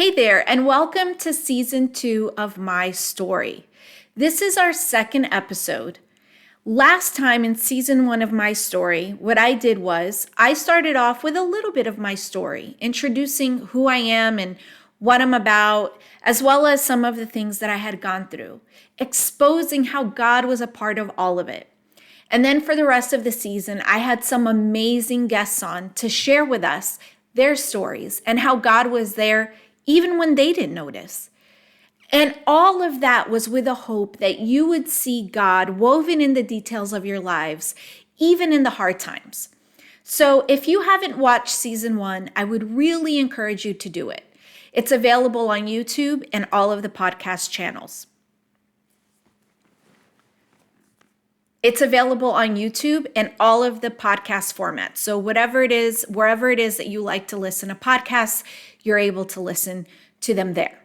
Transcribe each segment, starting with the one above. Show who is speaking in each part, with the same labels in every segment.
Speaker 1: Hey there, and welcome to season 2 of my story. This is our second episode. Last time in season 1 of my story, what I did was I started off with a little bit of my story, introducing who I am and what I'm about, as well as some of the things that I had gone through, exposing how God was a part of all of it. And then for the rest of the season, I had some amazing guests on to share with us their stories and how God was there even when they didn't notice. And all of that was with a hope that you would see God woven in the details of your lives, even in the hard times. So if you haven't watched season 1, I would really encourage you to do it. It's available on YouTube and all of the podcast channels. It's available on YouTube and all of the podcast formats. So whatever it is, wherever it is that you like to listen to podcasts, you're able to listen to them there.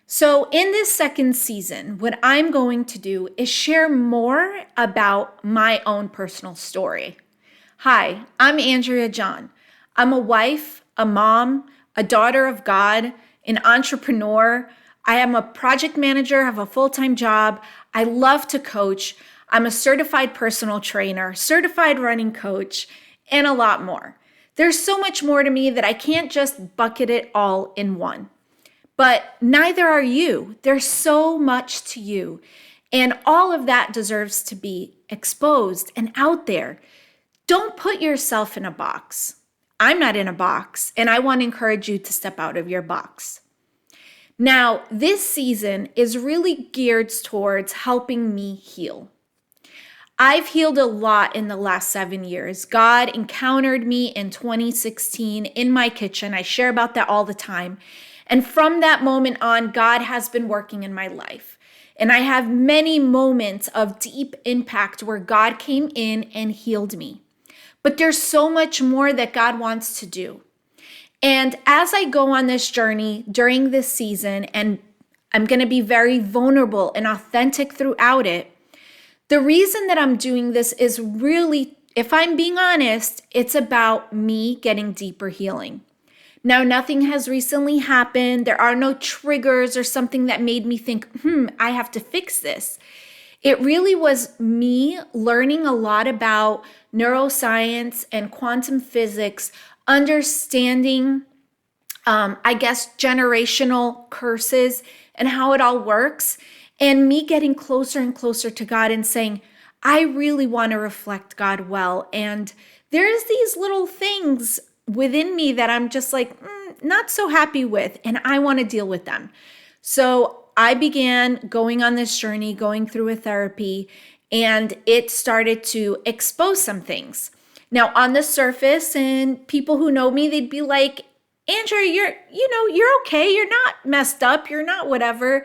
Speaker 1: So in this second season, what I'm going to do is share more about my own personal story. Hi, I'm Andrea John. I'm a wife, a mom, a daughter of God, an entrepreneur. I am a project manager, have a full-time job. I love to coach. I'm a certified personal trainer, certified running coach, and a lot more. There's so much more to me that I can't just bucket it all in one. But neither are you. There's so much to you. And all of that deserves to be exposed and out there. Don't put yourself in a box. I'm not in a box, and I want to encourage you to step out of your box. Now, this season is really geared towards helping me heal. I've healed a lot in the last 7 years. God encountered me in 2016 in my kitchen. I share about that all the time. And from that moment on, God has been working in my life. And I have many moments of deep impact where God came in and healed me. But there's so much more that God wants to do. And as I go on this journey during this season, and I'm going to be very vulnerable and authentic throughout it, the reason that I'm doing this is really, if I'm being honest, it's about me getting deeper healing. Now, nothing has recently happened. There are no triggers or something that made me think, I have to fix this. It really was me learning a lot about neuroscience and quantum physics, understanding, generational curses and how it all works. And me getting closer and closer to God and saying, I really want to reflect God well. And there's these little things within me that I'm just like, not so happy with, and I want to deal with them. So I began going on this journey, going through a therapy, and it started to expose some things. Now, on the surface, and people who know me, they'd be like, Andrea, you're okay. You're not messed up. You're not whatever.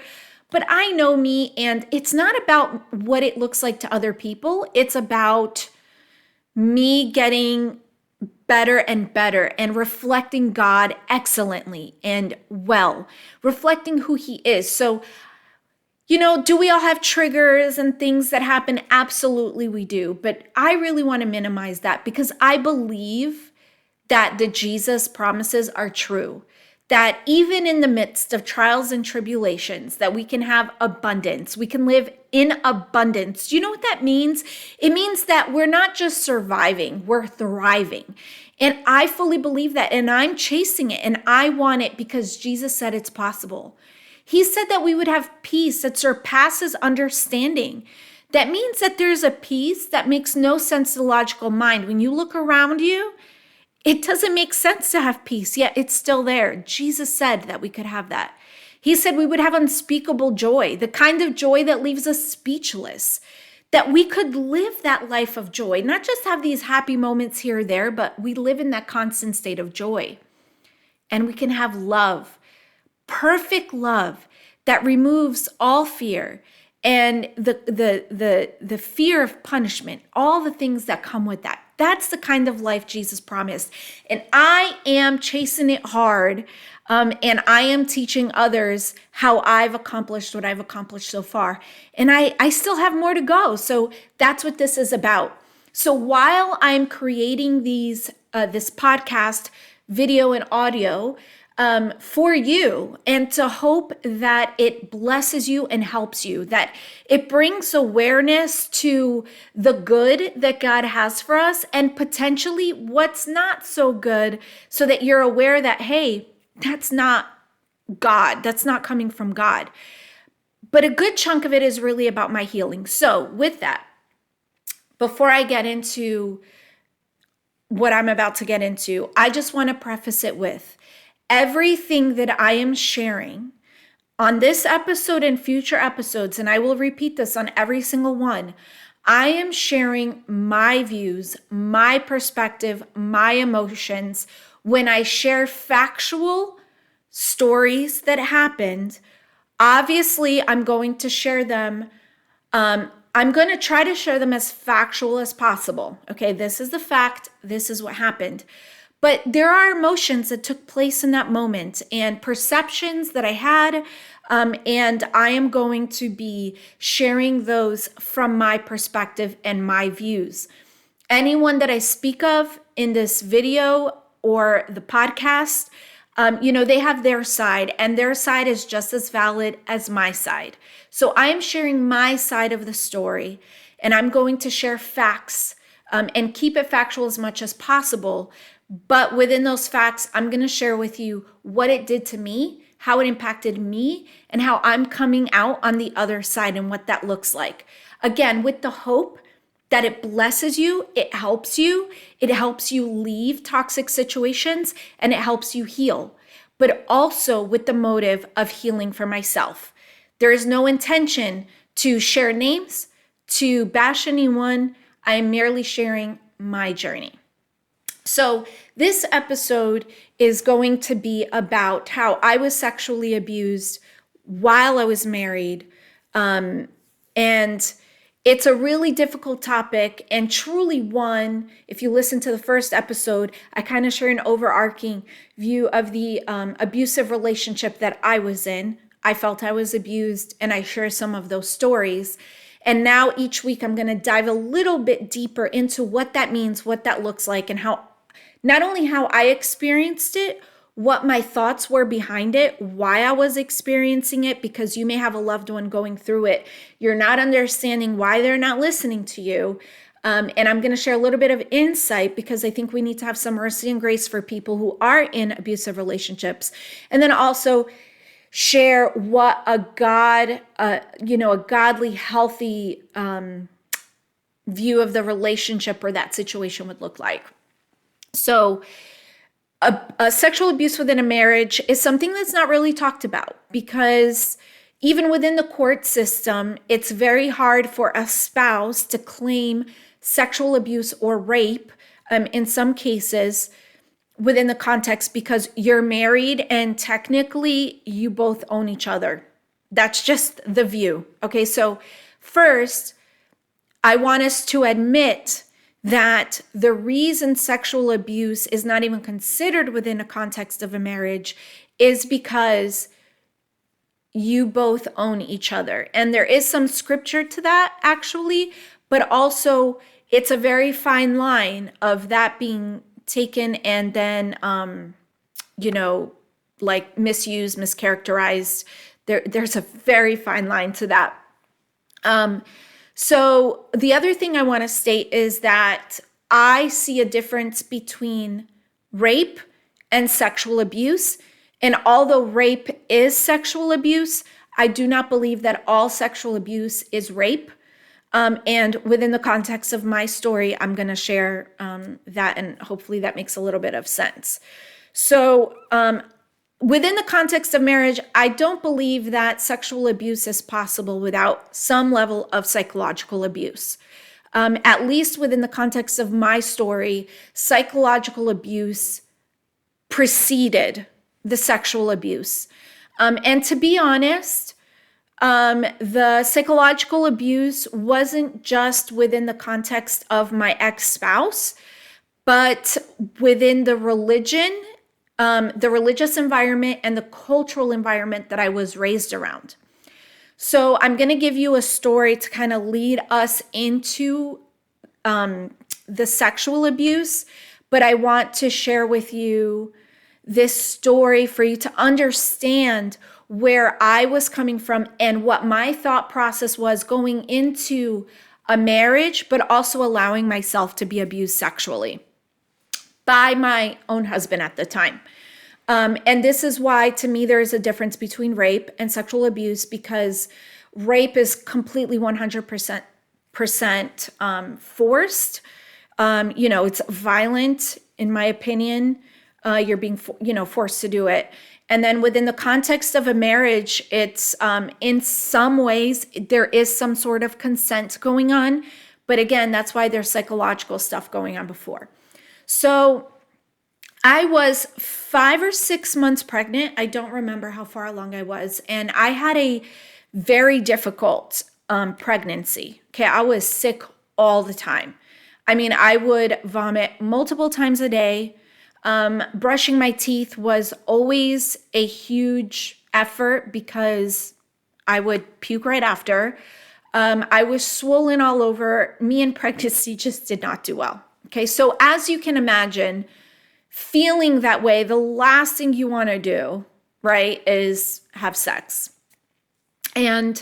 Speaker 1: But I know me, and it's not about what it looks like to other people. It's about me getting better and better and reflecting God excellently and well, reflecting who He is. So, do we all have triggers and things that happen? Absolutely we do. But I really want to minimize that because I believe that the Jesus promises are true. That even in the midst of trials and tribulations, that we can have abundance. We can live in abundance. Do you know what that means? It means that we're not just surviving, we're thriving. And I fully believe that, and I'm chasing it, and I want it because Jesus said it's possible. He said that we would have peace that surpasses understanding. That means that there's a peace that makes no sense to the logical mind. When you look around you, it doesn't make sense to have peace, yet it's still there. Jesus said that we could have that. He said we would have unspeakable joy, the kind of joy that leaves us speechless, that we could live that life of joy, not just have these happy moments here or there, but we live in that constant state of joy. And we can have love, perfect love that removes all fear and the fear of punishment, all the things that come with that. That's the kind of life Jesus promised. And I am chasing it hard. And I am teaching others how I've accomplished what I've accomplished so far. And I still have more to go. So that's what this is about. So while I'm creating this podcast, video and audio, for you, and to hope that it blesses you and helps you, that it brings awareness to the good that God has for us and potentially what's not so good, so that you're aware that, hey, that's not God, that's not coming from God. But a good chunk of it is really about my healing. So with that, before I get into what I'm about to get into, I just want to preface it with everything that I am sharing on this episode and future episodes, and I will repeat this on every single one. I am sharing my views, my perspective, my emotions. When I share factual stories that happened, obviously I'm going to share them. I'm going to try to share them as factual as possible. Okay, this is the fact. This is what happened. But there are emotions that took place in that moment and perceptions that I had. And I am going to be sharing those from my perspective and my views. Anyone that I speak of in this video or the podcast, they have their side, and their side is just as valid as my side. So I am sharing my side of the story, and I'm going to share facts and keep it factual as much as possible. But within those facts, I'm going to share with you what it did to me, how it impacted me, and how I'm coming out on the other side and what that looks like. Again, with the hope that it blesses you, it helps you leave toxic situations, and it helps you heal, but also with the motive of healing for myself. There is no intention to share names, to bash anyone. I am merely sharing my journey. So this episode is going to be about how I was sexually abused while I was married. And it's a really difficult topic, and truly one, if you listen to the first episode, I kind of share an overarching view of the abusive relationship that I was in. I felt I was abused, and I share some of those stories. And now each week I'm going to dive a little bit deeper into what that means, what that looks like, and how, not only how I experienced it, what my thoughts were behind it, why I was experiencing it, because you may have a loved one going through it. You're not understanding why they're not listening to you. And I'm going to share a little bit of insight, because I think we need to have some mercy and grace for people who are in abusive relationships. And then also share what a godly, healthy view of the relationship or that situation would look like. So a sexual abuse within a marriage is something that's not really talked about, because even within the court system, it's very hard for a spouse to claim sexual abuse or rape in some cases within the context, because you're married and technically you both own each other. That's just the view. Okay, so first, I want us to admit that the reason sexual abuse is not even considered within a context of a marriage is because you both own each other. And there is some scripture to that, actually, but also it's a very fine line of that being taken and then, like misused, mischaracterized. There's a very fine line to that. So the other thing I want to state is that I see a difference between rape and sexual abuse. And although rape is sexual abuse, I do not believe that all sexual abuse is rape. And within the context of my story, I'm going to share that, and hopefully that makes a little bit of sense. So within the context of marriage, I don't believe that sexual abuse is possible without some level of psychological abuse. At least within the context of my story, psychological abuse preceded the sexual abuse. And to be honest, the psychological abuse wasn't just within the context of my ex-spouse, but within the religion, the religious environment, and the cultural environment that I was raised around. So I'm going to give you a story to kind of lead us into the sexual abuse, but I want to share with you this story for you to understand where I was coming from and what my thought process was going into a marriage, but also allowing myself to be abused sexually by my own husband at the time. And this is why, to me, there is a difference between rape and sexual abuse, because rape is completely 100% forced. It's violent, in my opinion. You're being, forced to do it. And then within the context of a marriage, it's in some ways, there is some sort of consent going on. But again, that's why there's psychological stuff going on before. So I was 5 or 6 months pregnant. I don't remember how far along I was. And I had a very difficult pregnancy. Okay, I was sick all the time. I mean, I would vomit multiple times a day. Brushing my teeth was always a huge effort because I would puke right after. I was swollen all over. Me and pregnancy just did not do well. Okay, so as you can imagine, feeling that way, the last thing you want to do, right, is have sex. And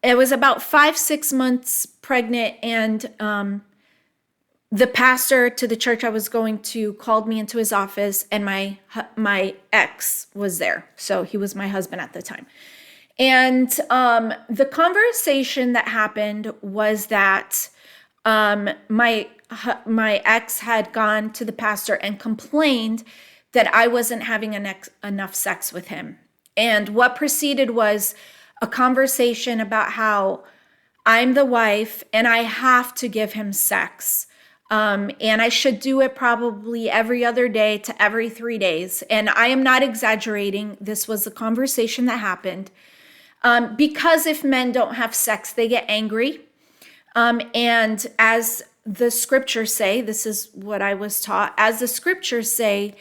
Speaker 1: it was about 5, 6 months pregnant, and the pastor to the church I was going to called me into his office, and my ex was there. So he was my husband at the time. And the conversation that happened was that my ex had gone to the pastor and complained that I wasn't having enough sex with him. And what preceded was a conversation about how I'm the wife and I have to give him sex. And I should do it probably every other day to every 3 days. And I am not exaggerating. This was a conversation that happened. Because if men don't have sex, they get angry. And as the scriptures say, this is what I was taught, as the scriptures say,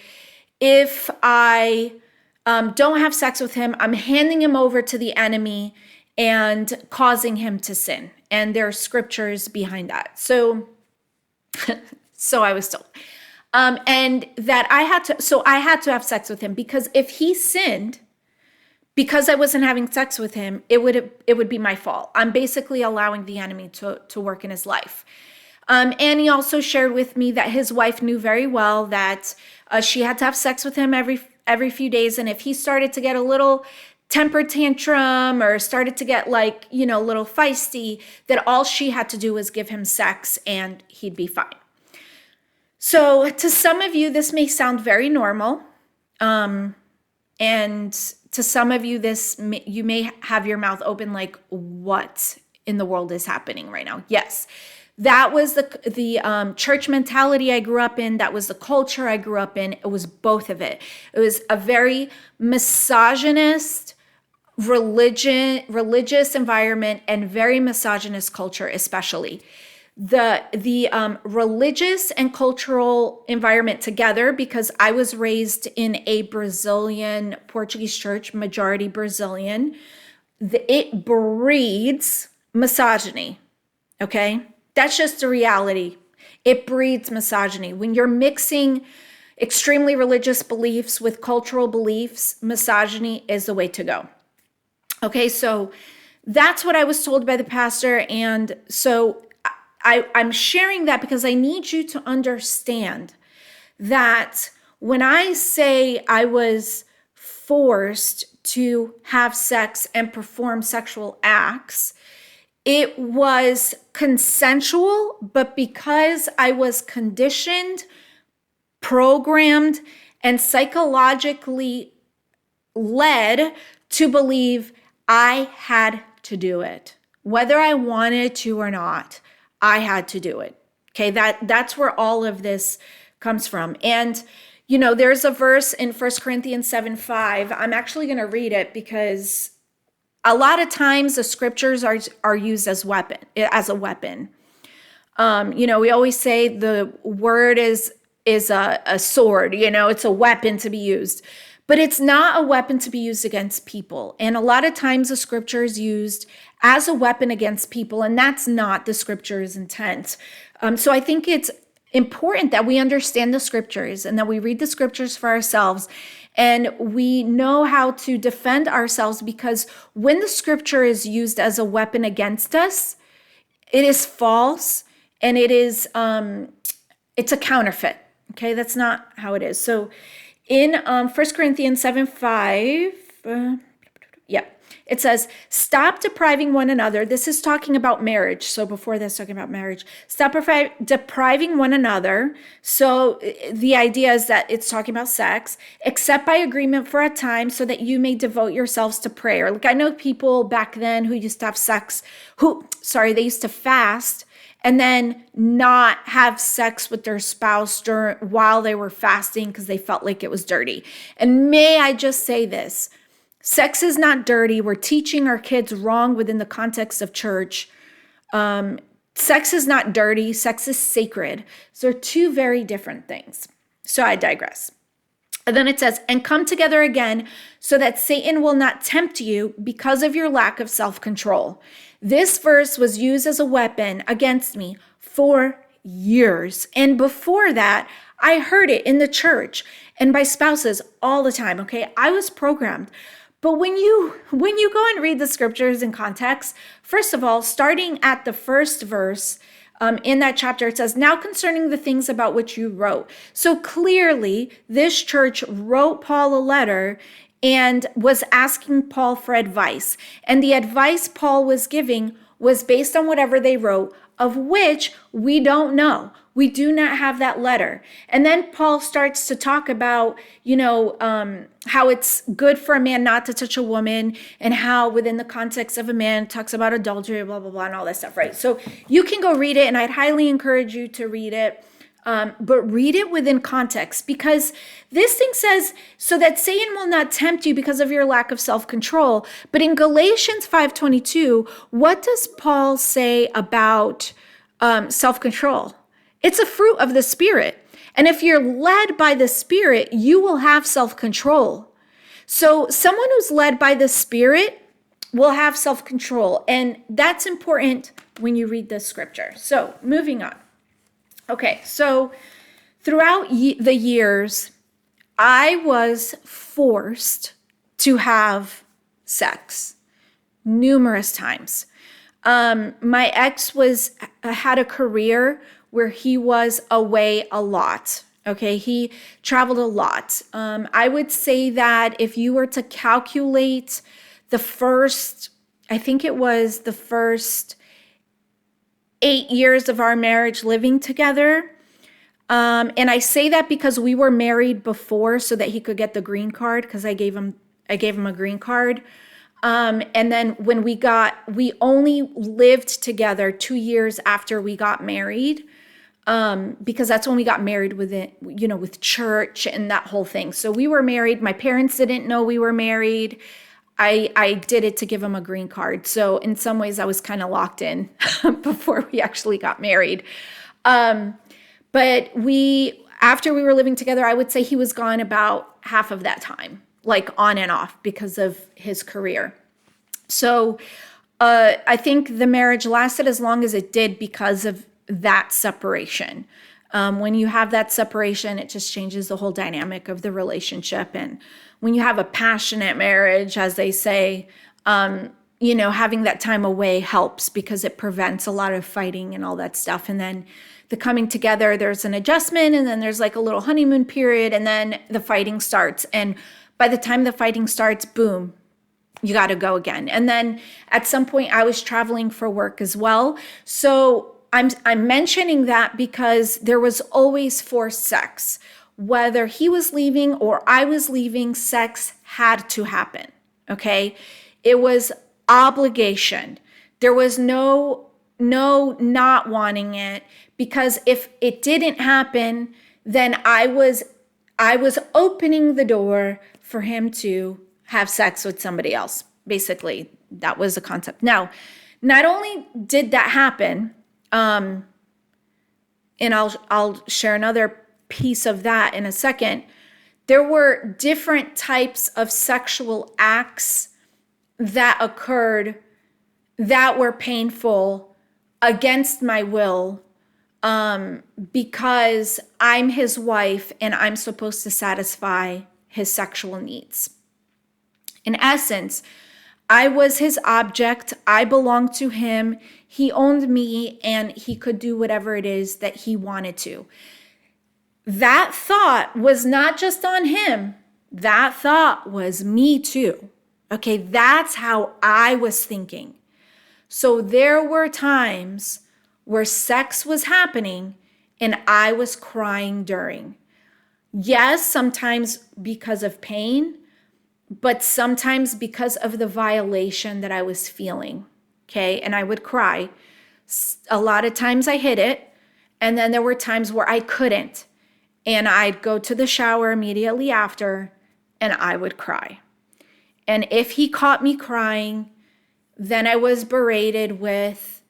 Speaker 1: if I don't have sex with him, I'm handing him over to the enemy and causing him to sin. And there are scriptures behind that. So I was told. And that I had to have sex with him, because if he sinned, because I wasn't having sex with him, it would be my fault. I'm basically allowing the enemy to work in his life. And he also shared with me that his wife knew very well that she had to have sex with him every few days. And if he started to get a little temper tantrum or started to get a little feisty, that all she had to do was give him sex and he'd be fine. So to some of you, this may sound very normal. And to some of you, you may have your mouth open like, what in the world is happening right now? Yes, that was the church mentality I grew up in. That was the culture I grew up in. It was both of it. It was a very misogynist, religious environment, and very misogynist culture, especially. The religious and cultural environment together, because I was raised in a Brazilian Portuguese church, majority Brazilian, it breeds misogyny, okay? That's just the reality. It breeds misogyny. When you're mixing extremely religious beliefs with cultural beliefs, misogyny is the way to go. Okay, so that's what I was told by the pastor, and so I'm sharing that because I need you to understand that when I say I was forced to have sex and perform sexual acts, it was consensual, but because I was conditioned, programmed, and psychologically led to believe I had to do it, whether I wanted to or not. I had to do it. Okay, that's where all of this comes from. And, there's a verse in 1 Corinthians 7:5. I'm actually going to read it because a lot of times the scriptures are used as a weapon. We always say the word is a sword, it's a weapon to be used. But it's not a weapon to be used against people. And a lot of times the scripture is used as a weapon against people, and that's not the scripture's intent. So I think it's important that we understand the scriptures and that we read the scriptures for ourselves and we know how to defend ourselves, because when the scripture is used as a weapon against us, it is false and it's a counterfeit. Okay, that's not how it is. So in 1 Corinthians 7:5, it says, stop depriving one another. This is talking about marriage. So before this, talking about marriage. Stop depriving one another. So the idea is that it's talking about sex, except by agreement for a time, so that you may devote yourselves to prayer. Like, I know people back then who used to have sex, they used to fast and then not have sex with their spouse while they were fasting because they felt like it was dirty. And may I just say this? Sex is not dirty. We're teaching our kids wrong within the context of church. Sex is not dirty. Sex is sacred. So they're two very different things. So I digress. And then it says, and come together again so that Satan will not tempt you because of your lack of self-control. This verse was used as a weapon against me for years. And before that, I heard it in the church and by spouses all the time. Okay, I was programmed. But when you go and read the scriptures in context, first of all, starting at the first verse in that chapter, it says, now concerning the things about which you wrote. So clearly, this church wrote Paul a letter and was asking Paul for advice. And the advice Paul was giving was based on whatever they wrote, of which we don't know. We do not have that letter. And then Paul starts to talk about, how it's good for a man not to touch a woman, and how within the context of a man talks about adultery, blah, blah, blah, and all that stuff, right? So you can go read it, and I'd highly encourage you to read it. But read it within context, because this thing says, so that Satan will not tempt you because of your lack of self-control. But in Galatians 5:22, what does Paul say about self-control? It's a fruit of the Spirit. And if you're led by the Spirit, you will have self-control. So someone who's led by the Spirit will have self-control. And that's important when you read this scripture. So moving on. Okay, so throughout the years, I was forced to have sex numerous times. My ex had a career where he was away a lot. Okay, he traveled a lot. I would say that if you were to calculate the first 8 years of our marriage living together. And I say that because we were married before so that he could get the green card, because I gave him a green card. And then when we only lived together 2 years after we got married, because that's when we got married with church and that whole thing. So we were married. My parents didn't know we were married. I did it to give him a green card. So in some ways I was kind of locked in before we actually got married. But after we were living together, I would say he was gone about half of that time, like on and off because of his career. So I think the marriage lasted as long as it did because of that separation. When you have that separation, it just changes the whole dynamic of the relationship. And when you have a passionate marriage, as they say, having that time away helps because it prevents a lot of fighting and all that stuff. And then the coming together, there's an adjustment, and then there's like a little honeymoon period, and then the fighting starts. And by the time the fighting starts, boom, you got to go again. And then at some point I was traveling for work as well. So I'm mentioning that because there was always forced sex. Whether he was leaving or I was leaving, sex had to happen, okay? It was obligation. There was no not wanting it, because if it didn't happen, then I was opening the door for him to have sex with somebody else. Basically, that was the concept. Now, not only did that happen, and I'll share another piece of that in a second, there were different types of sexual acts that occurred that were painful against my will, because I'm his wife and I'm supposed to satisfy his sexual needs. In essence, I was his object. I belonged to him. He owned me and he could do whatever it is that he wanted to. That thought was not just on him. That thought was me too. Okay, that's how I was thinking. So there were times where sex was happening and I was crying during. Yes, sometimes because of pain, but sometimes because of the violation that I was feeling. Okay, and I would cry. A lot of times I hid it, and then there were times where I couldn't. And I'd go to the shower immediately after and I would cry. And if he caught me crying, then I was berated with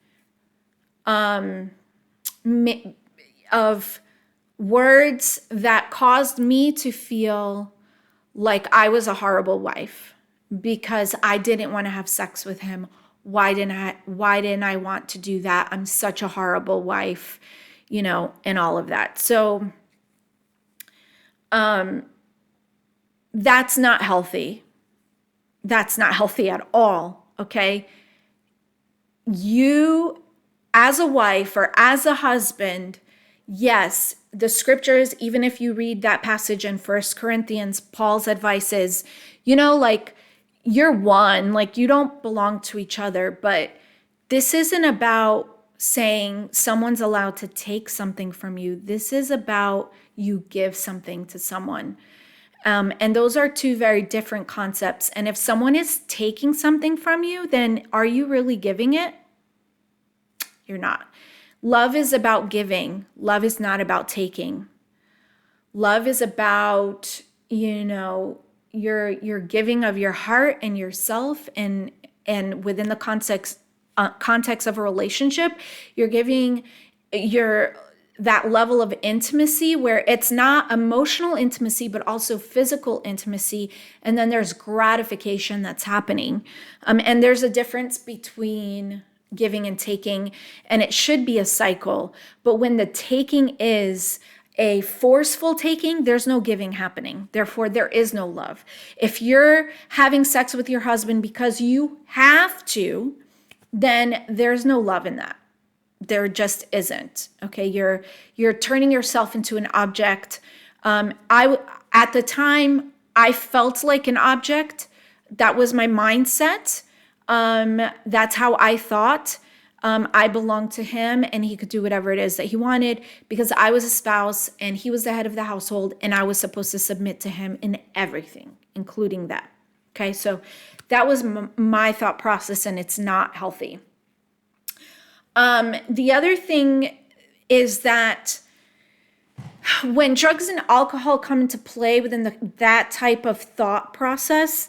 Speaker 1: of words that caused me to feel like I was a horrible wife because I didn't want to have sex with him. Why didn't I want to do that? I'm such a horrible wife, and all of that. So that's not healthy. That's not healthy at all, okay? You, as a wife or as a husband, yes, the scriptures, even if you read that passage in 1 Corinthians, Paul's advice is, you're one, you don't belong to each other, but this isn't about saying someone's allowed to take something from you. This is about you give something to someone. And those are two very different concepts. And if someone is taking something from you, then are you really giving it? You're not. Love is about giving. Love is not about taking. Love is about, your giving of your heart and yourself, and within the context of a relationship, you're giving that level of intimacy where it's not emotional intimacy, but also physical intimacy. And then there's gratification that's happening. And there's a difference between giving and taking, and it should be a cycle. But when the taking is a forceful taking, there's no giving happening. Therefore, there is no love. If you're having sex with your husband because you have to, then there's no love in that. There just isn't. Okay, you're turning yourself into an object. At the time, I felt like an object. That was my mindset. That's how I thought. I belonged to him and he could do whatever it is that he wanted because I was a spouse and he was the head of the household and I was supposed to submit to him in everything, including that. Okay, so that was my thought process, and it's not healthy. The other thing is that when drugs and alcohol come into play within that type of thought process,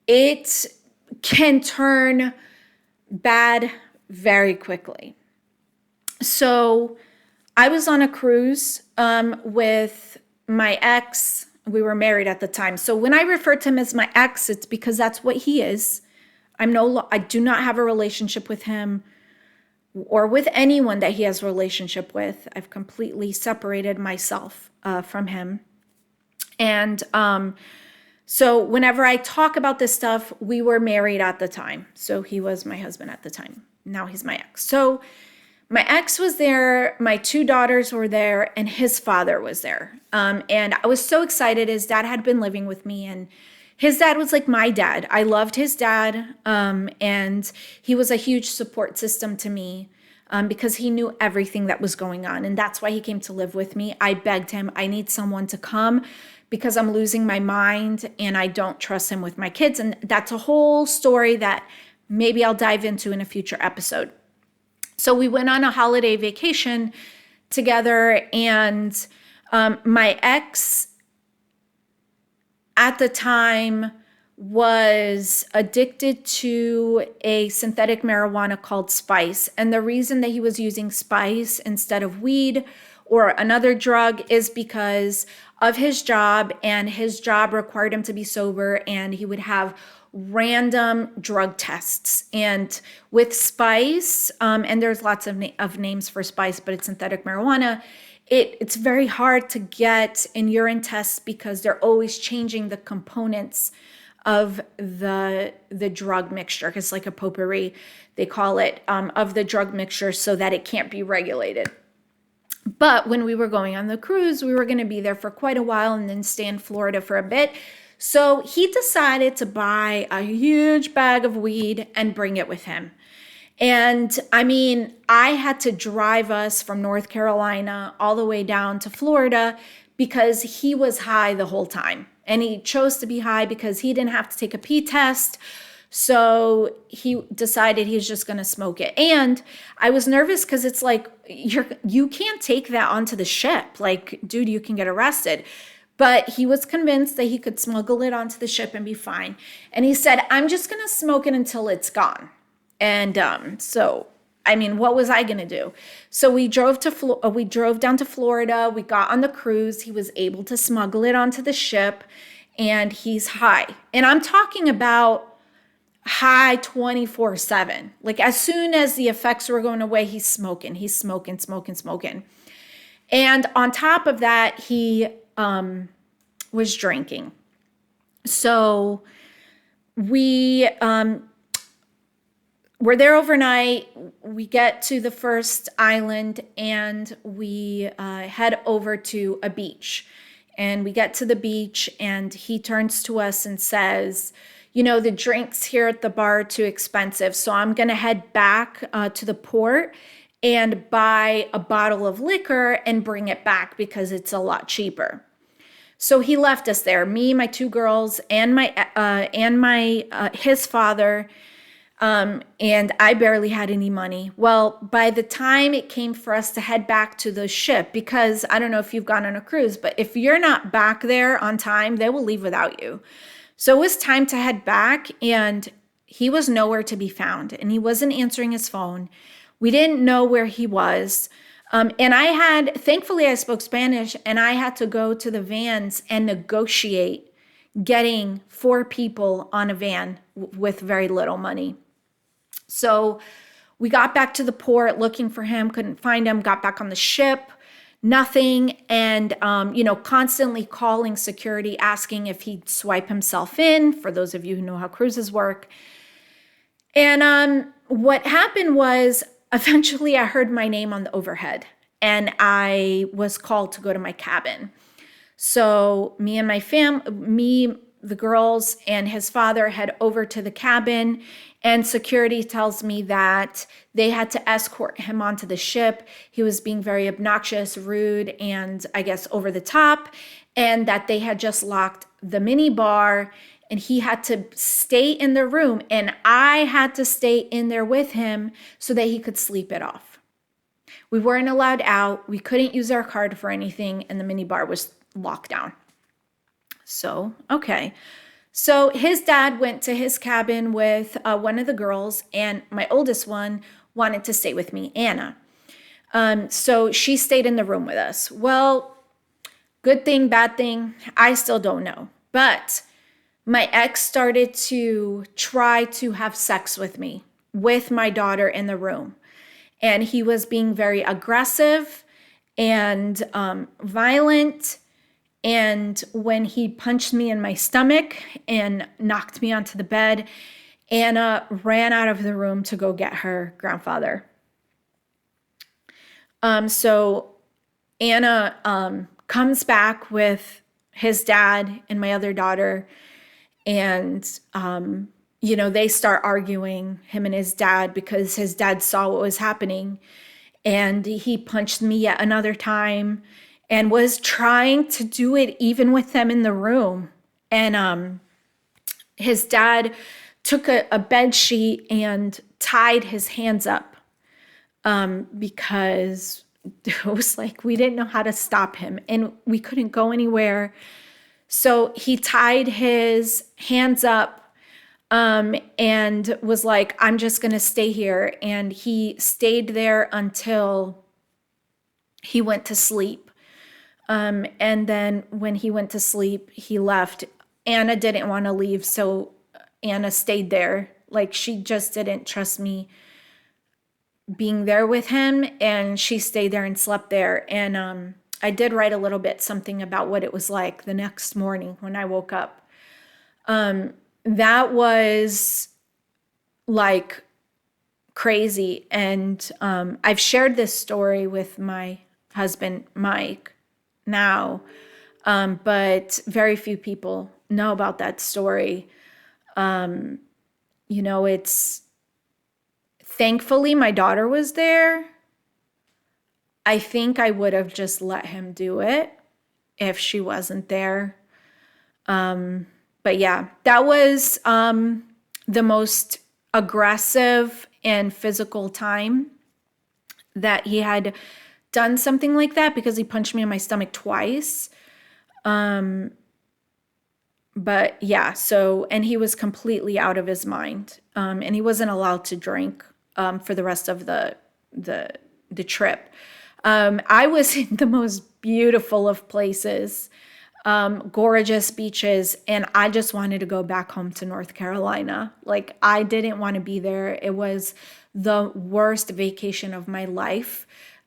Speaker 1: it can turn bad very quickly. So I was on a cruise with my ex. We were married at the time. So when I refer to him as my ex, it's because that's what he is. I do not have a relationship with him or with anyone that he has a relationship with. I've completely separated myself from him. And so whenever I talk about this stuff, we were married at the time. So he was my husband at the time. Now he's my ex. So my ex was there, my two daughters were there, and his father was there. And I was so excited. His dad had been living with me, and his dad was like my dad. I loved his dad, and he was a huge support system to me because he knew everything that was going on. And that's why he came to live with me. I begged him, I need someone to come because I'm losing my mind and I don't trust him with my kids. And that's a whole story that maybe I'll dive into in a future episode. So we went on a holiday vacation together, and my ex at the time was addicted to a synthetic marijuana called Spice. And the reason that he was using Spice instead of weed or another drug is because of his job, and his job required him to be sober, and he would have random drug tests. And with spice, and there's lots of names for spice, but it's synthetic marijuana, it's very hard to get in urine tests because they're always changing the components of the drug mixture. It's like a potpourri, they call it, of the drug mixture, so that it can't be regulated. But when we were going on the cruise, we were going to be there for quite a while and then stay in Florida for a bit. So he decided to buy a huge bag of weed and bring it with him. And I mean, I had to drive us from North Carolina all the way down to Florida because he was high the whole time. And he chose to be high because he didn't have to take a pee test. So he decided he's just going to smoke it. And I was nervous because it's like, you can't take that onto the ship. Like, dude, you can get arrested. But he was convinced that he could smuggle it onto the ship and be fine. And he said, I'm just going to smoke it until it's gone. And so, I mean, what was I going to do? So we drove down to Florida. We got on the cruise. He was able to smuggle it onto the ship, and he's high. And I'm talking about high 24/7. Like, as soon as the effects were going away, he's smoking. And on top of that, he was drinking. So we we're there overnight. We get to the first island, and we head over to a beach. And we get to the beach, and he turns to us and says, you know, the drinks here at the bar are too expensive, so I'm going to head back to the port and buy a bottle of liquor and bring it back because it's a lot cheaper. So he left us there, me, my two girls, and his father. And I barely had any money. Well, by the time it came for us to head back to the ship, because I don't know if you've gone on a cruise, but if you're not back there on time, they will leave without you. So it was time to head back, and he was nowhere to be found, and he wasn't answering his phone. We didn't know where he was. And thankfully I spoke Spanish, and I had to go to the vans and negotiate getting 4 people on a van with very little money. So we got back to the port looking for him, couldn't find him, got back on the ship, nothing. And, constantly calling security, asking if he'd swipe himself in, for those of you who know how cruises work. And what happened was, eventually I heard my name on the overhead, and I was called to go to my cabin. So me, the girls, and his father head over to the cabin, and security tells me that they had to escort him onto the ship. He was being very obnoxious, rude, and I guess over the top, and that they had just locked the mini bar, and he had to stay in the room, and I had to stay in there with him so that he could sleep it off. We weren't allowed out. We couldn't use our card for anything, and the mini bar was locked down. So, okay. So his dad went to his cabin with one of the girls, and my oldest one wanted to stay with me, Anna. So she stayed in the room with us. Well, good thing, bad thing, I still don't know. But my ex started to try to have sex with me, with my daughter in the room. And he was being very aggressive and violent. And when he punched me in my stomach and knocked me onto the bed, Anna ran out of the room to go get her grandfather. So Anna comes back with his dad and my other daughter, and they start arguing, him and his dad, because his dad saw what was happening, and he punched me yet another time and was trying to do it even with them in the room. And his dad took a bed sheet and tied his hands up because it was like we didn't know how to stop him, and we couldn't go anywhere. So he tied his hands up and was like, I'm just going to stay here. And he stayed there until he went to sleep. And then when he went to sleep, he left. Anna didn't want to leave, so Anna stayed there. Like, she just didn't trust me being there with him, and she stayed there and slept there. And I did write a little bit something about what it was like the next morning when I woke up. That was like crazy. And I've shared this story with my husband, Mike, now, but very few people know about that story. It's thankfully my daughter was there. I think I would have just let him do it if she wasn't there. But yeah, that was the most aggressive and physical time that he had done something like that, because he punched me in my stomach twice. But yeah, and he was completely out of his mind. And he wasn't allowed to drink for the rest of the trip. I was in the most beautiful of places, gorgeous beaches, and I just wanted to go back home to North Carolina. Like, I didn't want to be there. It was the worst vacation of my life.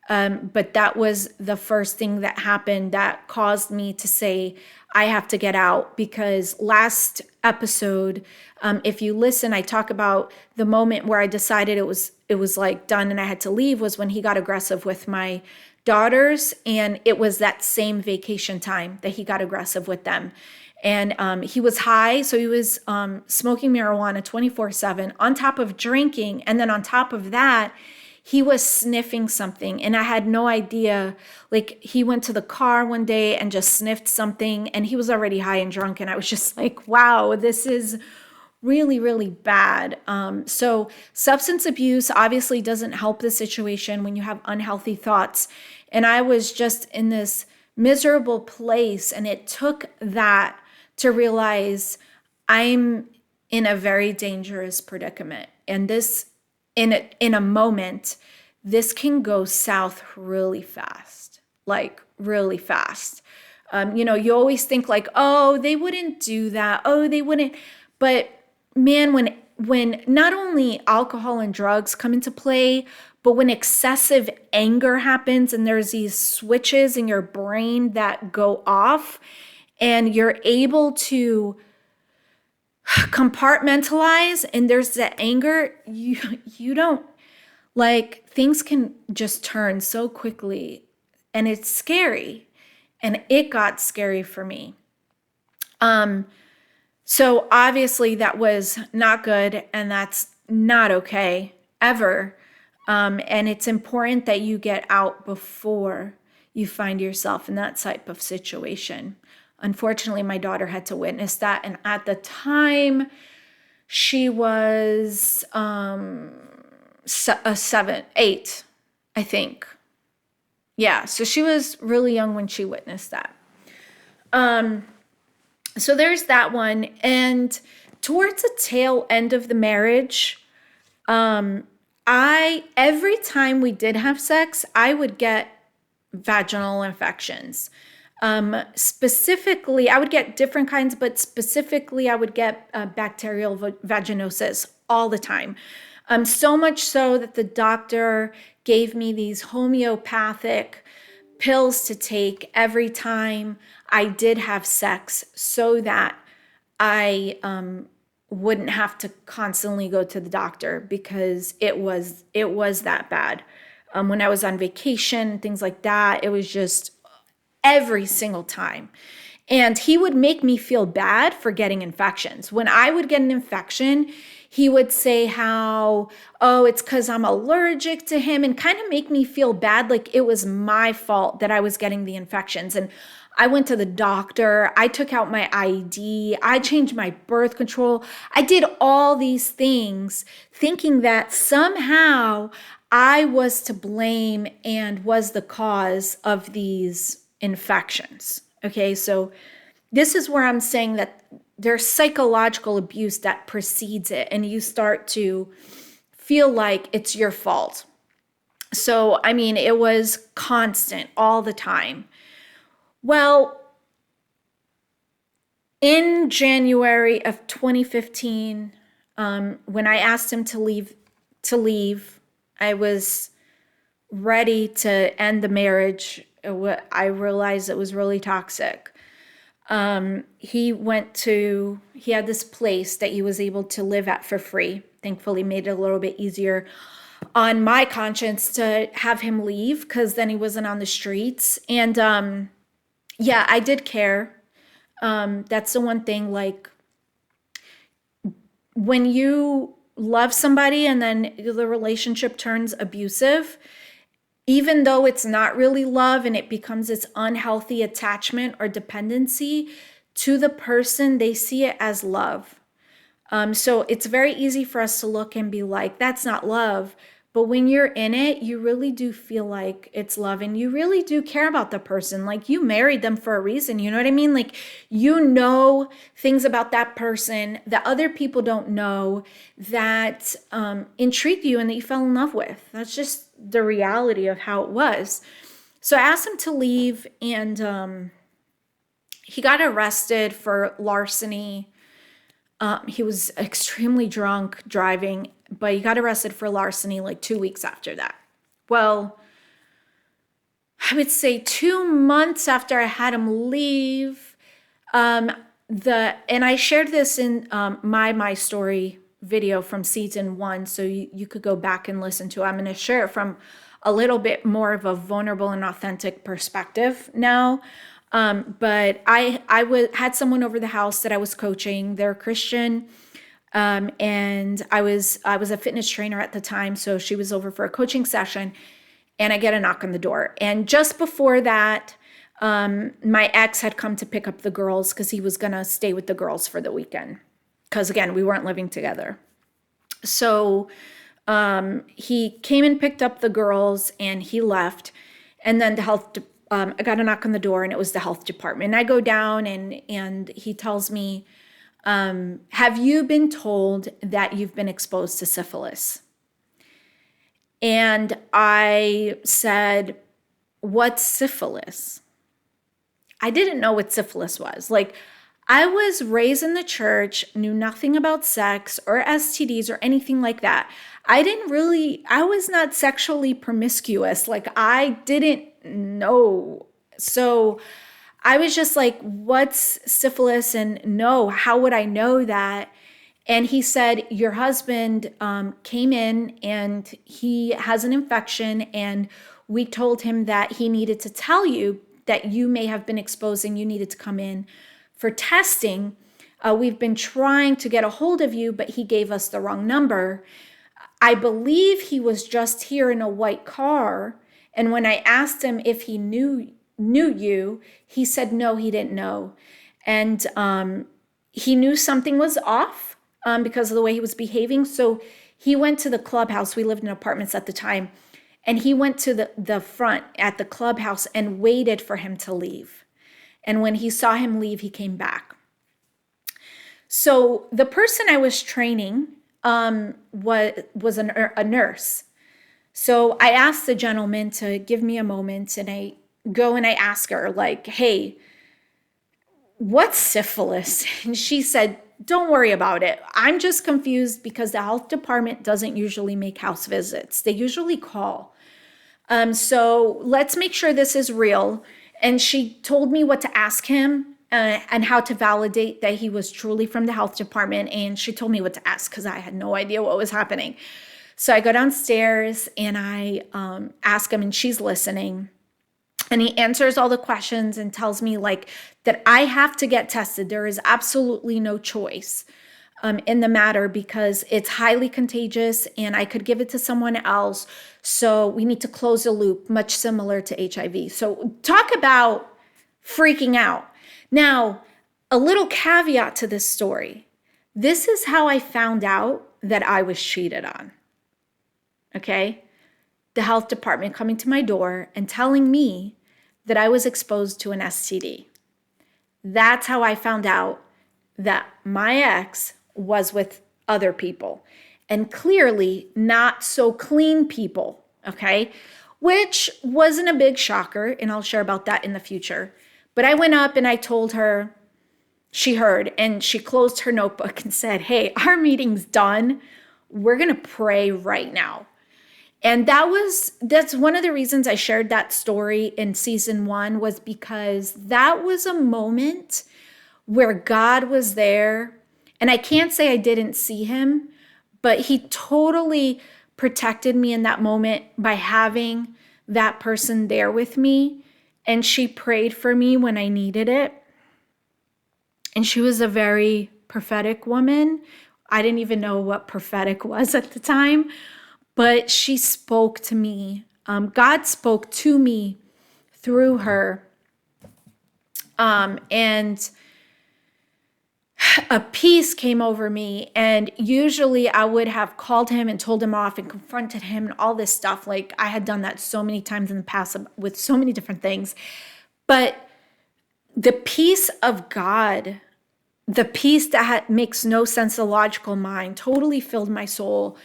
Speaker 1: But that was the first thing that happened that caused me to say, I have to get out. Because last episode, if you listen, I talk about the moment where I decided it was like done and I had to leave, was when he got aggressive with my daughters. And it was that same vacation time that he got aggressive with them. And he was high, so he was smoking marijuana 24/7 on top of drinking. And then on top of that, he was sniffing something, and I had no idea. Like, he went to the car one day and just sniffed something, and he was already high and drunk. And I was just like, wow, this is really, really bad. So substance abuse obviously doesn't help the situation when you have unhealthy thoughts. And I was just in this miserable place, and it took that to realize I'm in a very dangerous predicament. And this, in a moment, this can go south really fast, like really fast. You always think like, oh, they wouldn't do that. Oh, they wouldn't. But man, when not only alcohol and drugs come into play, but when excessive anger happens and there's these switches in your brain that go off, and you're able to compartmentalize, and there's that anger, you don't, like, things can just turn so quickly, and it's scary. And it got scary for me. So obviously that was not good, and that's not okay ever. And it's important that you get out before you find yourself in that type of situation. Unfortunately, my daughter had to witness that. And at the time, she was 7, 8, I think. Yeah, so she was really young when she witnessed that. So there's that one. And towards the tail end of the marriage, every time we did have sex, I would get vaginal infections. Specifically, I would get different kinds, but specifically I would get bacterial vaginosis all the time. So much so that the doctor gave me these homeopathic pills to take every time I did have sex, so that I wouldn't have to constantly go to the doctor, because it was that bad. When I was on vacation, things like that, it was just every single time. And he would make me feel bad for getting infections. When I would get an infection, he would say how, oh, it's because I'm allergic to him, and kind of make me feel bad, like it was my fault that I was getting the infections. And I went to the doctor, I took out my ID, I changed my birth control. I did all these things thinking that somehow I was to blame and was the cause of these infections. Okay, so this is where I'm saying that there's psychological abuse that precedes it, and you start to feel like it's your fault. So, I mean, it was constant all the time. Well, in January of 2015, when I asked him to leave, I was ready to end the marriage. I realized it was really toxic. He had this place that he was able to live at for free. Thankfully, made it a little bit easier on my conscience to have him leave because then he wasn't on the streets. And yeah, I did care. That's the one thing, like, when you love somebody and then the relationship turns abusive, even though it's not really love and it becomes this unhealthy attachment or dependency to the person, they see it as love. So it's very easy for us to look and be like, that's not love. But when you're in it, you really do feel like it's love and you really do care about the person. Like, you married them for a reason. You know what I mean? Like, you know things about that person that other people don't know that intrigue you and that you fell in love with. That's just the reality of how it was. So I asked him to leave, and he got arrested for larceny. He was extremely drunk driving, but he got arrested for larceny like 2 weeks after that. Well, I would say 2 months after I had him leave, and I shared this in my story video from season 1, so you could go back and listen to it. I'm going to share it from a little bit more of a vulnerable and authentic perspective now. But I had someone over the house that I was coaching. They're Christian, and I was a fitness trainer at the time, so she was over for a coaching session, and I get a knock on the door. And just before that, my ex had come to pick up the girls because he was gonna stay with the girls for the weekend. Because again, we weren't living together. So he came and picked up the girls, and he left. And then I got a knock on the door, and it was the health department. And I go down, and he tells me, have you been told that you've been exposed to syphilis? And I said, what's syphilis? I didn't know what syphilis was. Like, I was raised in the church, knew nothing about sex or STDs or anything like that. I was not sexually promiscuous. Like, I didn't know. So I was just like, what's syphilis? And no, how would I know that? And he said, your husband came in and he has an infection, and we told him that he needed to tell you that you may have been exposed and you needed to come in for testing. We've been trying to get a hold of you, but he gave us the wrong number. I believe he was just here in a white car. And when I asked him if he knew you, he said no, he didn't know. And he knew something was off because of the way he was behaving. So he went to the clubhouse. We lived in apartments at the time. And he went to the front at the clubhouse and waited for him to leave. And when he saw him leave, he came back. So the person I was training was a nurse. So I asked the gentleman to give me a moment, and I go and I ask her, like, hey, what's syphilis? And she said, don't worry about it. I'm just confused because the health department doesn't usually make house visits. They usually call. So let's make sure this is real. And she told me what to ask him and how to validate that he was truly from the health department. And she told me what to ask because I had no idea what was happening. So I go downstairs and I ask him, and she's listening. And he answers all the questions and tells me, like, that I have to get tested. There is absolutely no choice in the matter because it's highly contagious and I could give it to someone else. So we need to close the loop, much similar to HIV. So talk about freaking out. Now, a little caveat to this story. This is how I found out that I was cheated on. Okay? The health department coming to my door and telling me that I was exposed to an STD. That's how I found out that my ex was with other people, and clearly not so clean people, okay? Which wasn't a big shocker, and I'll share about that in the future. But I went up and I told her, she heard, and she closed her notebook and said, hey, our meeting's done. We're going to pray right now. And that's one of the reasons I shared that story in season 1, was because that was a moment where God was there. And I can't say I didn't see him, but he totally protected me in that moment by having that person there with me. And she prayed for me when I needed it. And she was a very prophetic woman. I didn't even know what prophetic was at the time, but she spoke to me. God spoke to me through her. And a peace came over me. And usually I would have called him and told him off and confronted him and all this stuff. Like I had done that so many times in the past with so many different things. But the peace of God, the peace that makes no sense to the logical mind, totally filled my soul.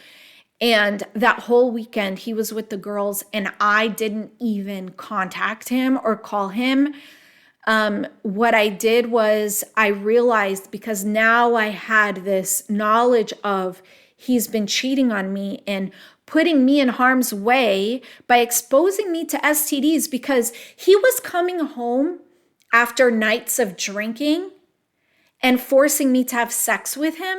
Speaker 1: And that whole weekend, he was with the girls, and I didn't even contact him or call him. What I did was I realized, because now I had this knowledge of he's been cheating on me and putting me in harm's way by exposing me to STDs, because he was coming home after nights of drinking and forcing me to have sex with him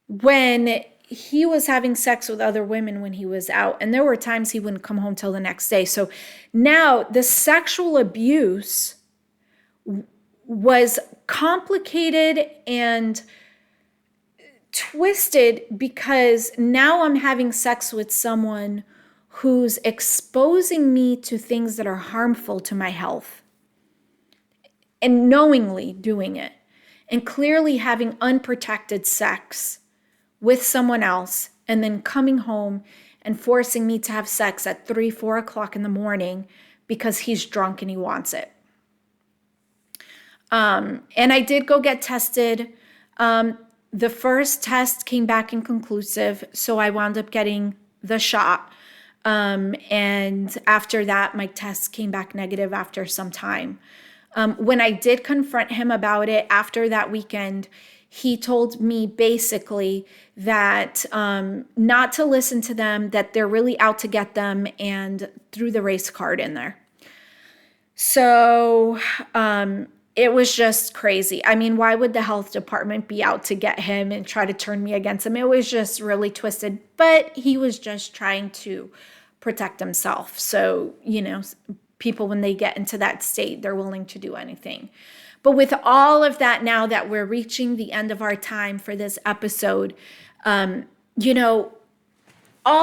Speaker 1: when he was having sex with other women when he was out. And there were times he wouldn't come home till the next day. So now the sexual abuse was complicated and twisted, because now I'm having sex with someone who's exposing me to things that are harmful to my health, and knowingly doing it, and clearly having unprotected sex with someone else, and then coming home and forcing me to have sex at 3, 4 o'clock in the morning because he's drunk and he wants it. And I did go get tested. The first test came back inconclusive, so I wound up getting the shot. And after that, my tests came back negative after some time. When I did confront him about it after that weekend, he told me basically that not to listen to them, that they're really out to get them, and threw the race card in there. So it was just crazy. I mean, why would the health department be out to get him and try to turn me against him? It was just really twisted, but he was just trying to protect himself. So, people, when they get into that state, they're willing to do anything. But with all of that, now that we're reaching the end of our time for this episode, all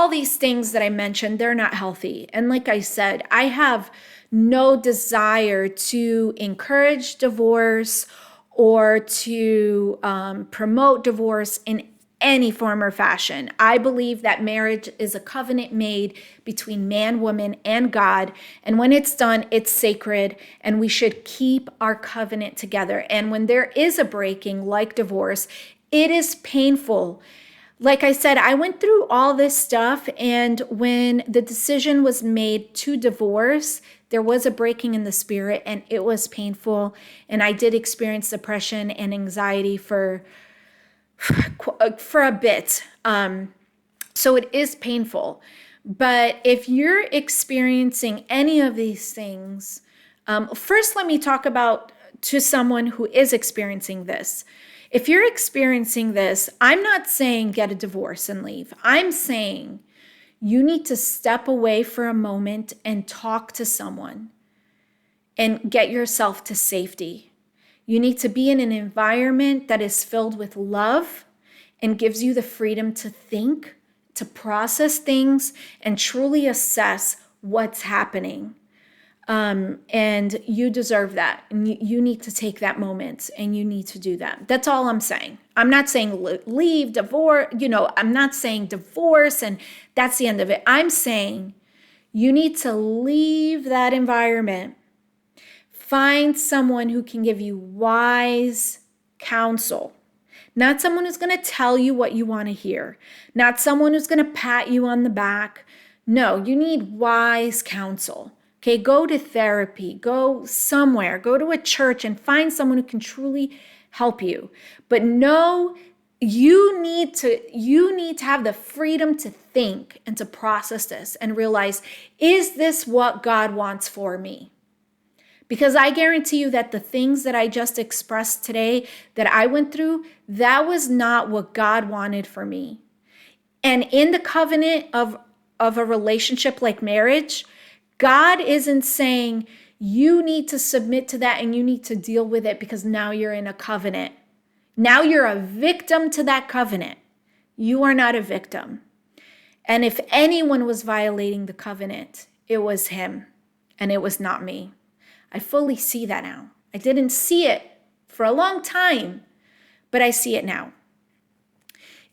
Speaker 1: these things that I mentioned, they're not healthy. And like I said, I have no desire to encourage divorce or to promote divorce in any form or fashion. I believe that marriage is a covenant made between man, woman, and God. And when it's done, it's sacred, and we should keep our covenant together. And when there is a breaking, like divorce, it is painful. Like I said, I went through all this stuff, and when the decision was made to divorce, there was a breaking in the spirit, and it was painful. And I did experience depression and anxiety for a bit. So it is painful. But if you're experiencing any of these things, first let me talk about to someone who is experiencing this. If you're experiencing this, I'm not saying get a divorce and leave. I'm saying you need to step away for a moment and talk to someone and get yourself to safety. You need to be in an environment that is filled with love and gives you the freedom to think, to process things, and truly assess what's happening. And you deserve that. And you need to take that moment, and you need to do that. That's all I'm saying. I'm not saying leave, divorce, I'm not saying divorce and that's the end of it. I'm saying you need to leave that environment. Find someone who can give you wise counsel. Not someone who's going to tell you what you want to hear. Not someone who's going to pat you on the back. No, you need wise counsel. Okay, go to therapy, go somewhere, go to a church and find someone who can truly help you. But no, you need to have the freedom to think and to process this and realize, is this what God wants for me? Because I guarantee you that the things that I just expressed today that I went through, that was not what God wanted for me. And in the covenant of a relationship like marriage, God isn't saying you need to submit to that and you need to deal with it because now you're in a covenant. Now you're a victim to that covenant. You are not a victim. And if anyone was violating the covenant, it was him and it was not me. I fully see that now. I didn't see it for a long time, but I see it now.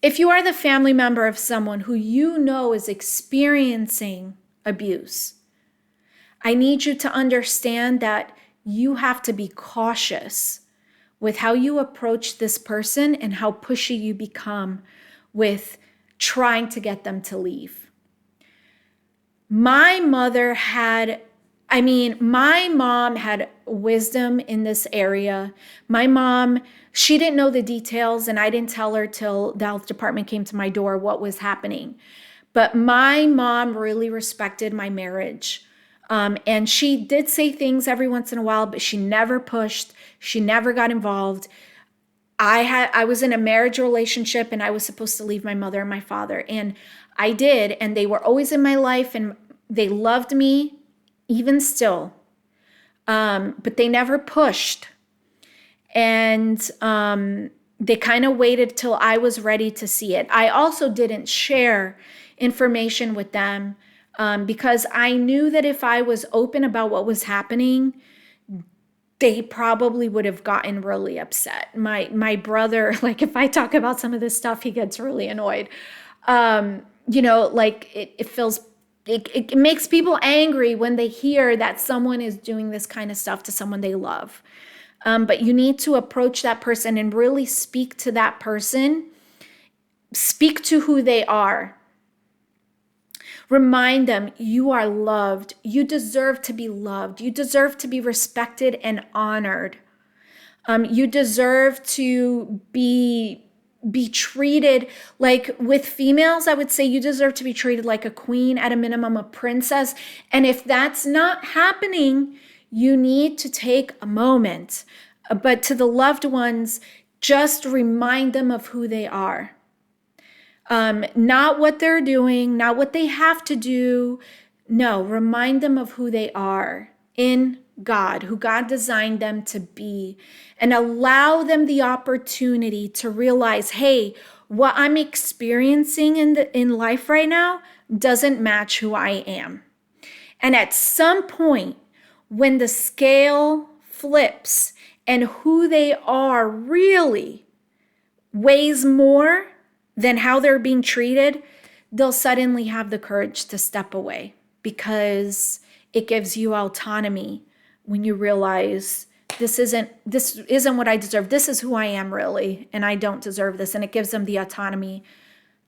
Speaker 1: If you are the family member of someone who you know is experiencing abuse, I need you to understand that you have to be cautious with how you approach this person and how pushy you become with trying to get them to leave. My mom had wisdom in this area. My mom, she didn't know the details, and I didn't tell her till the health department came to my door what was happening. But my mom really respected my marriage. And she did say things every once in a while, but she never pushed. She never got involved. I was in a marriage relationship and I was supposed to leave my mother and my father. And I did. And they were always in my life and they loved me even still. But they never pushed. And they kind of waited till I was ready to see it. I also didn't share information with them because I knew that if I was open about what was happening, they probably would have gotten really upset. My brother, like if I talk about some of this stuff, he gets really annoyed. It makes people angry when they hear that someone is doing this kind of stuff to someone they love. But you need to approach that person and really speak to that person. Speak to who they are. Remind them you are loved. You deserve to be loved. You deserve to be respected and honored. You deserve to be treated like, with females, I would say you deserve to be treated like a queen, at a minimum, a princess. And if that's not happening, you need to take a moment. But to the loved ones, just remind them of who they are. Not what they're doing, not what they have to do. No, remind them of who they are in God, who God designed them to be, and allow them the opportunity to realize, hey, what I'm experiencing in life right now doesn't match who I am. And at some point, when the scale flips and who they are really weighs more than how they're being treated, they'll suddenly have the courage to step away, because it gives you autonomy when you realize this isn't what I deserve. This is who I am really, and I don't deserve this. And it gives them the autonomy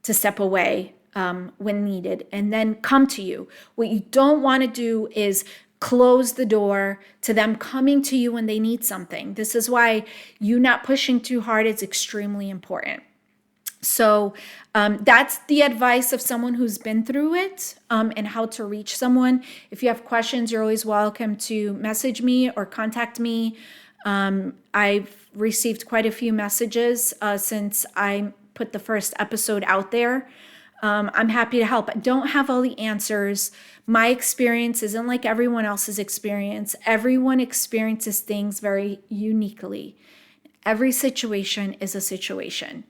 Speaker 1: to step away when needed and then come to you. What you don't want to do is close the door to them coming to you when they need something. This is why you not pushing too hard is extremely important. So that's the advice of someone who's been through it, and how to reach someone. If you have questions, you're always welcome to message me or contact me. I've received quite a few messages since I put the first episode out there. I'm happy to help. I don't have all the answers. My experience isn't like everyone else's experience. Everyone experiences things very uniquely. Every situation is a situation.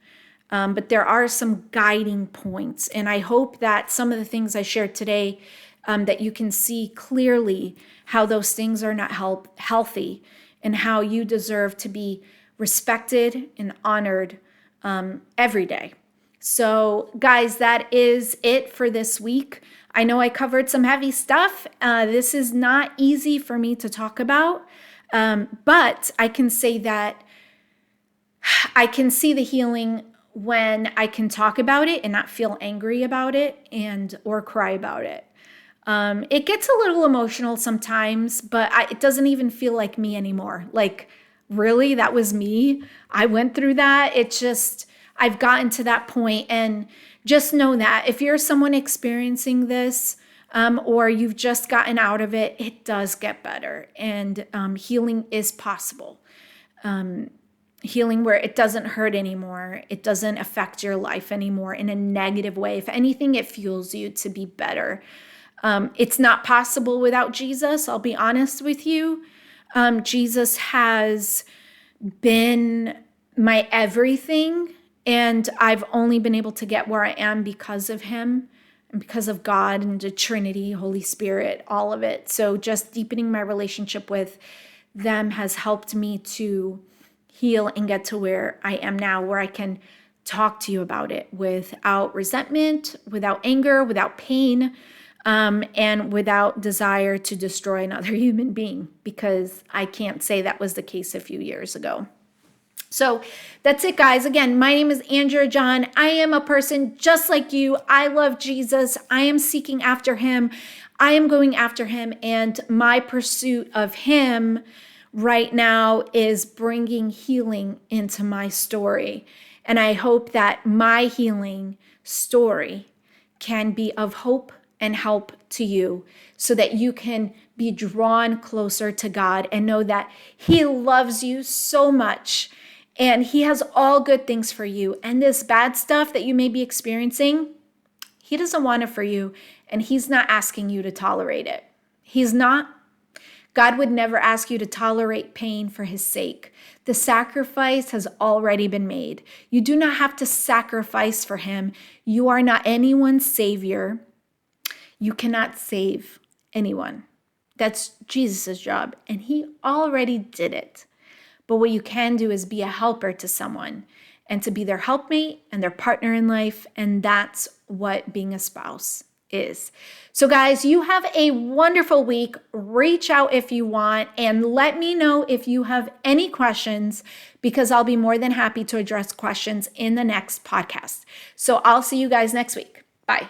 Speaker 1: But there are some guiding points. And I hope that some of the things I shared today, that you can see clearly how those things are not healthy, and how you deserve to be respected and honored every day. So guys, that is it for this week. I know I covered some heavy stuff. This is not easy for me to talk about, but I can say that I can see the healing when I can talk about it and not feel angry about it or cry about it. It gets a little emotional sometimes, but it doesn't even feel like me anymore. Like, really, that was me. I went through that. It's just, I've gotten to that point, and just know that if you're someone experiencing this, or you've just gotten out of it, it does get better, and healing is possible. Healing where it doesn't hurt anymore. It doesn't affect your life anymore in a negative way. If anything, it fuels you to be better. It's not possible without Jesus. I'll be honest with you. Jesus has been my everything, and I've only been able to get where I am because of him and because of God and the Trinity, Holy Spirit, all of it. So just deepening my relationship with them has helped me to heal and get to where I am now, where I can talk to you about it without resentment, without anger, without pain, and without desire to destroy another human being, because I can't say that was the case a few years ago. So that's it, guys. Again, my name is Andrea John. I am a person just like you. I love Jesus. I am seeking after him. I am going after him, and my pursuit of him right now is bringing healing into my story. And I hope that my healing story can be of hope and help to you, so that you can be drawn closer to God and know that he loves you so much, and he has all good things for you. And this bad stuff that you may be experiencing, he doesn't want it for you, and he's not asking you to tolerate it. He's not. God would never ask you to tolerate pain for his sake. The sacrifice has already been made. You do not have to sacrifice for him. You are not anyone's savior. You cannot save anyone. That's Jesus' job, and he already did it. But what you can do is be a helper to someone, and to be their helpmate and their partner in life, and that's what being a spouse is. So guys, you have a wonderful week. Reach out if you want, and let me know if you have any questions, because I'll be more than happy to address questions in the next podcast. So I'll see you guys next week. Bye.